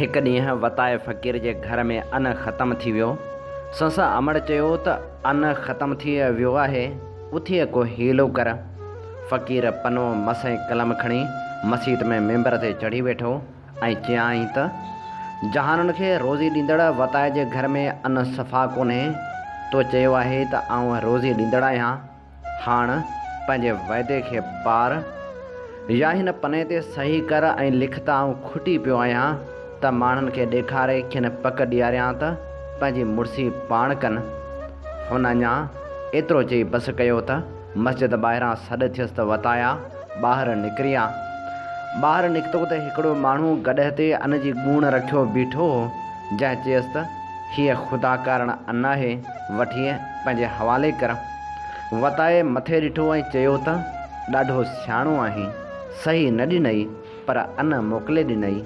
एक ॾींहुं वताए फ़क़ीर जे घर में अन्न ख़त्म थी वियो। संसा अमड़ चयो त अन्न ख़त्म थी वियो आहे, उथी को हीलो कर। फ़क़ीर पनो मसैं कलम खणी मस्जिद में मेंबर ते चढ़ी वेठो ऐं चयाईं त जहाननि खे रोज़ी ॾींदड़ वताए जे घर में अन्न सफ़ा कोन्हे। तो चयो आहे त आउं रोज़ी ॾींदड़ आहियां, हाणे पंहिंजे वाइदे खे पार या हिन पने ते सही कर ऐं लिख त आउं खुटी पियो आहियां त माण्हुनि खे ॾेखारे खिन पक ॾियारियां त पंहिंजी मुड़सी पाण कनि। हुन अञा एतिरो चई बसि कयो त मस्जिद ॿाहिरां सॾु थियसि त वताया ॿाहिरि निकिरिया। ॿाहिरि निकितो त हिकिड़ो माण्हू गॾह ते अन्न जी ॻूण रखियो बीठो हो, जंहिं चयसि त हीअ ख़ुदा कारण अन्न आहे, वठी पंहिंजे हवाले कर। वताए मथे ॾिठो ऐं चयो त ॾाढो सियाणो आहीं, सही न ॾिनई पर अन्न मोकिले ॾिनई।